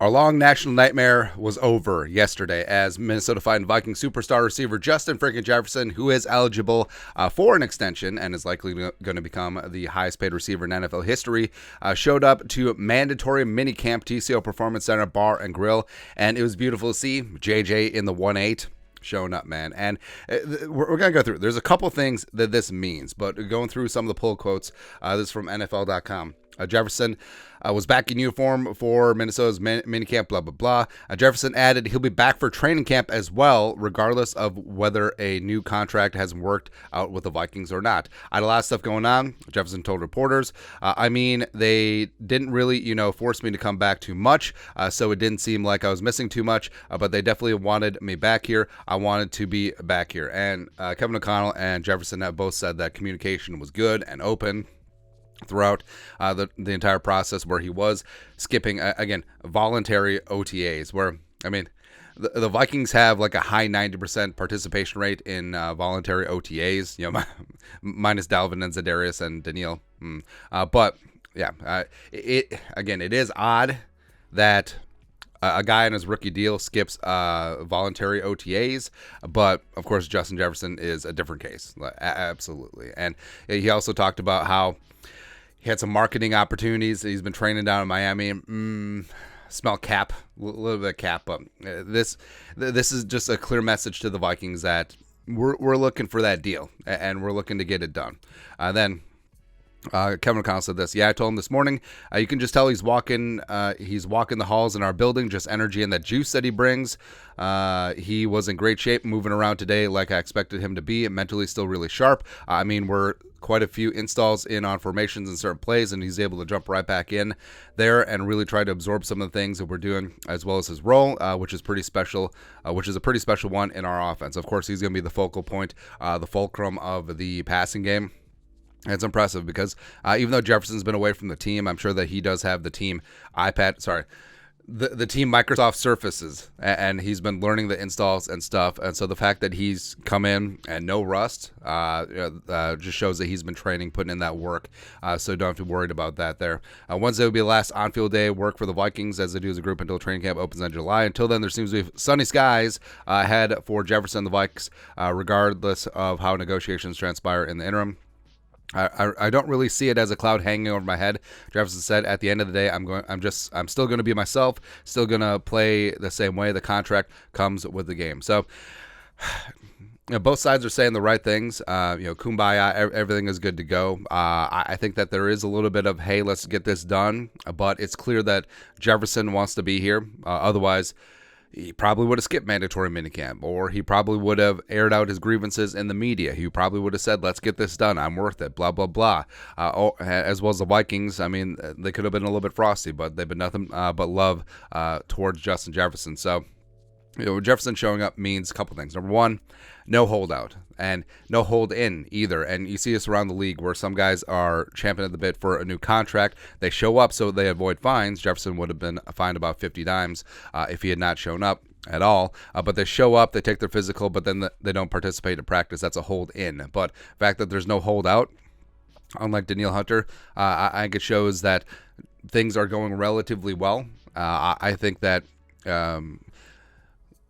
Our long national nightmare was over yesterday as Minnesota fighting Viking superstar receiver Justin freaking Jefferson, who is eligible for an extension and is likely going to become the highest paid receiver in NFL history, showed up to mandatory minicamp TCO Performance Center Bar and Grill, and it was beautiful to see JJ in the 1-8 showing up, man. And we're going to go through. There's a couple things that this means, but going through some of the pull quotes, this is from NFL.com. Jefferson was back in uniform for Minnesota's minicamp, blah, blah, blah. Jefferson added he'll be back for training camp as well, regardless of whether a new contract has worked out with the Vikings or not. I had a lot of stuff going on, Jefferson told reporters. They didn't really, force me to come back too much, so it didn't seem like I was missing too much, but they definitely wanted me back here. I wanted to be back here. And Kevin O'Connell and Jefferson have both said that communication was good and open throughout the entire process, where he was skipping, again, voluntary OTAs, where, the Vikings have like a high 90% participation rate in voluntary OTAs, minus Dalvin and Za'Darius and Daniil. But, yeah, it is odd that a guy on his rookie deal skips voluntary OTAs, but of course Justin Jefferson is a different case, absolutely. And he also talked about how he had some marketing opportunities. He's been training down in Miami. Smell cap, a little bit of cap, but this is just a clear message to the Vikings that we're looking for that deal and we're looking to get it done. Then Kevin O'Connell said this. Yeah, I told him this morning. You can just tell he's walking the halls in our building. Just energy and that juice that he brings. He was in great shape, moving around today like I expected him to be. Mentally still really sharp. We're quite a few installs in on formations and certain plays, and he's able to jump right back in there and really try to absorb some of the things that we're doing, as well as his role, which is pretty special, which is a pretty special one in our offense. Of course, he's going to be the focal point, the fulcrum of the passing game. It's impressive because even though Jefferson's been away from the team, I'm sure that he does have the team the team Microsoft Surfaces, and he's been learning the installs and stuff. And so the fact that he's come in and no rust just shows that he's been training, putting in that work. So don't have to be worried about that there. Wednesday will be the last on-field day of work for the Vikings as they do as a group until training camp opens in July. Until then, there seems to be sunny skies ahead for Jefferson and the Vikes, regardless of how negotiations transpire in the interim. I don't really see it as a cloud hanging over my head. Jefferson said, at the end of the day, I'm still going to be myself, still going to play the same way. The contract comes with the game. So, both sides are saying the right things. Kumbaya, everything is good to go. I think that there is a little bit of, hey, let's get this done. But it's clear that Jefferson wants to be here. Otherwise, he probably would have skipped mandatory minicamp, or he probably would have aired out his grievances in the media. He probably would have said, let's get this done. I'm worth it, blah, blah, blah. As well as the Vikings, they could have been a little bit frosty, but they've been nothing but love towards Justin Jefferson. So, Jefferson showing up means a couple things. Number one, no holdout and no hold in either. And you see this around the league where some guys are champing at the bit for a new contract. They show up so they avoid fines. Jefferson would have been fined about 50 dimes if he had not shown up at all. But they show up, they take their physical, but then they don't participate in practice. That's a hold in. But the fact that there's no holdout, unlike Daniil Hunter, I think it shows that things are going relatively well. I think that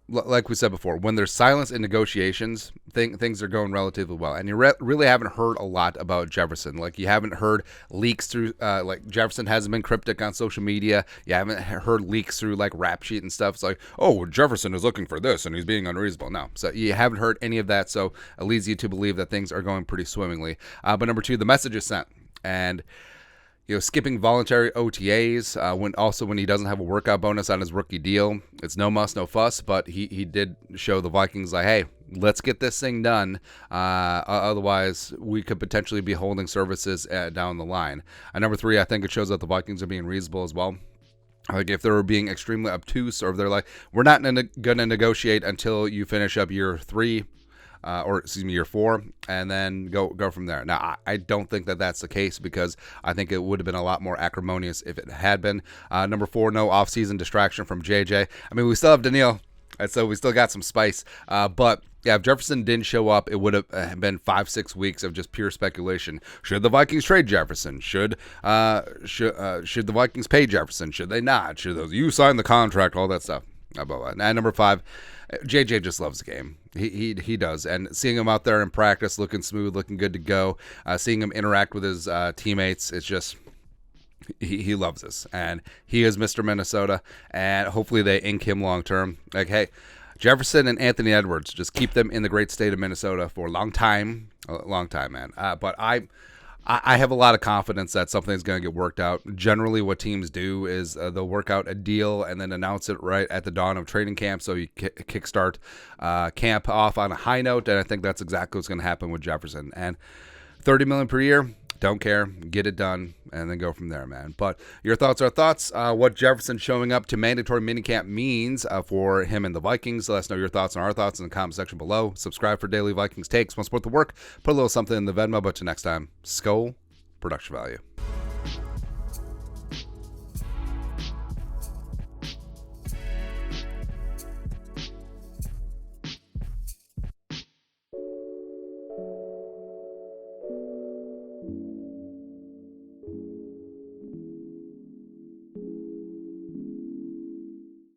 like we said before, when there's silence in negotiations, things are going relatively well. And you really haven't heard a lot about Jefferson. Like, you haven't heard leaks through, like, Jefferson hasn't been cryptic on social media. You haven't heard leaks through, like, Rap Sheet and stuff. It's like, oh, Jefferson is looking for this and he's being unreasonable. No. So you haven't heard any of that. So it leads you to believe that things are going pretty swimmingly. But number two, the message is sent. And skipping voluntary OTAs when he doesn't have a workout bonus on his rookie deal, it's no muss, no fuss. But he did show the Vikings like, hey, let's get this thing done. Otherwise, we could potentially be holding services down the line. Number three, I think it shows that the Vikings are being reasonable as well. Like, if they're being extremely obtuse, or if they're like, we're not going to negotiate until you finish up year year 4, and then go from there. Now, I don't think that that's the case, because I think it would have been a lot more acrimonious if it had been. Number 4, no offseason distraction from JJ. We still have Daniil. And so we still got some spice. But yeah, if Jefferson didn't show up, it would have been 5-6 weeks of just pure speculation. Should the Vikings trade Jefferson? Should the Vikings pay Jefferson? Should they not? Should those you sign the contract? All that stuff. Blah, blah, blah. And number 5, JJ just loves the game. He does. And seeing him out there in practice, looking smooth, looking good to go, seeing him interact with his teammates, it's just. He loves this, and he is Mr. Minnesota, and hopefully they ink him long term. Like, hey, Jefferson and Anthony Edwards, just keep them in the great state of Minnesota for a long time, man. But I have a lot of confidence that something's going to get worked out. Generally, what teams do is they'll work out a deal and then announce it right at the dawn of training camp, so you kickstart camp off on a high note, and I think that's exactly what's going to happen with Jefferson. And $30 million per year. Don't care, get it done, and then go from there, man. But your thoughts are thoughts. What Jefferson showing up to mandatory minicamp means for him and the Vikings. Let us know your thoughts and our thoughts in the comment section below. Subscribe for daily Vikings takes. Want to support the work? Put a little something in the Venmo. But till next time, Skull Production Value.